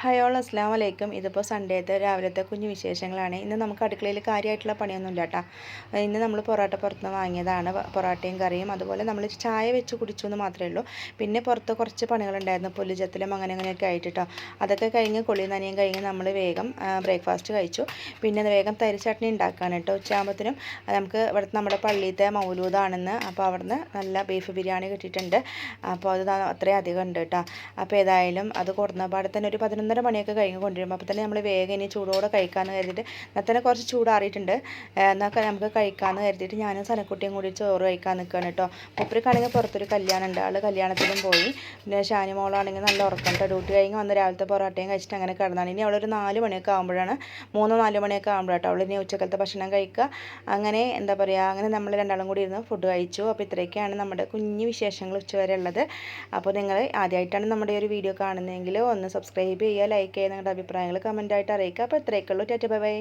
Hi all അസ്സലാമു അലൈക്കും. ഇതിപ്പോൾ സൺഡേത്തെ രാവിലത്തെ കുഞ്ഞു വിശേഷങ്ങളാണ്. ഇന്ന് നമുക്ക് അടുക്കളയിൽ കാര്യമായിട്ടുള്ള പണിയൊന്നുമില്ല കേട്ടോ. ഇന്ന് നമ്മൾ പൊറോട്ട പുറത്തുനിന്ന് വാങ്ങിയതാണ്. പൊറോട്ടയും കറിയും അതുപോലെ നമ്മൾ ചായ വെച്ച് കുടിച്ചു എന്ന് മാത്രമേ ഉള്ളൂ. പിന്നെ പുറത്ത് കുറച്ച് പണികളുണ്ടായിരുന്നു, പുല്ലുചത്തലും അങ്ങനെയൊക്കെ ആയിട്ട് കേട്ടോ. അതൊക്കെ കഴിഞ്ഞ് കുളി നനയും കഴിഞ്ഞ് നമ്മൾ വേഗം ബ്രേക്ക്ഫാസ്റ്റ് കഴിച്ചു. പിന്നെ വേഗം തരി ചട്നി ഉണ്ടാക്കുകയാണ് കേട്ടോ. ഉച്ചയാകുമ്പോഴത്തേനും നമുക്ക് ഇവിടുത്തെ നമ്മുടെ പള്ളിയിലത്തെ മൗലൂദാണെന്ന്, അപ്പോൾ അവിടുന്ന് നല്ല ബീഫ് ബിരിയാണി കിട്ടിയിട്ടുണ്ട്. അപ്പോൾ അത് അത്രയും അധികം ഉണ്ട് കേട്ടോ. അപ്പോൾ ഏതായാലും അത് കൊടുന്ന പാടെ തന്നെ ഒരു 11:30 മണിയൊക്കെ കഴിഞ്ഞ് കൊണ്ടുവരുമ്പോൾ അപ്പോൾ തന്നെ നമ്മൾ വേഗം ഇനി ചൂടോടെ കഴിക്കാമെന്ന് കരുതിയിട്ട്, എന്നാൽ തന്നെ കുറച്ച് ചൂടാറിയിട്ടുണ്ട്, എന്നൊക്കെ നമുക്ക് കഴിക്കാമെന്ന് കരുതിയിട്ട് ഞാനും സനക്കുട്ടിയും കൂടി ചോറ് കഴിക്കാൻ നിൽക്കുകയാണ് കേട്ടോ. മൂപ്പർക്കാണെങ്കിൽ പുറത്തൊരു കല്യാണം ഉണ്ട്, ആൾ കല്യാണത്തിലും പോയി. പിന്നെ ഷാനിമോളാണെങ്കിൽ നല്ല ഉറക്കം കേട്ടോ. ഡ്യൂട്ടി കഴിഞ്ഞ് വന്ന് രാവിലത്തെ പൊറോട്ടയും കഴിച്ചിട്ട് അങ്ങനെ കിടന്നാണ്. ഇനി അവളൊരു 4 മണിയൊക്കെ ആകുമ്പോഴാണ്, 3-4 മണിയൊക്കെ ആകുമ്പോഴാട്ടോ അവൾ ഇനി ഉച്ചക്കലത്തെ ഭക്ഷണം കഴിക്കുക. അങ്ങനെ എന്താ പറയുക, അങ്ങനെ നമ്മൾ രണ്ടാളും കൂടി ഇരുന്ന് ഫുഡ് കഴിച്ചു. അപ്പോൾ ഇത്രയൊക്കെയാണ് നമ്മുടെ കുഞ്ഞു വിശേഷങ്ങൾ ഉച്ചവരെ ഉള്ളത്. അപ്പോൾ നിങ്ങൾ ആദ്യമായിട്ടാണ് നമ്മുടെ ഒരു വീഡിയോ കാണുന്നതെങ്കിൽ ഒന്ന് സബ്സ്ക്രൈബ് ചെയ്യുക, ലൈക്ക് ചെയ്യുക, നിങ്ങളുടെ അഭിപ്രായങ്ങൾ കമൻറ്റായിട്ട് അറിയിക്കുക. അപ്പോൾ ഇത്രയൊക്കെ ഉള്ളൂ. Tata bye bye.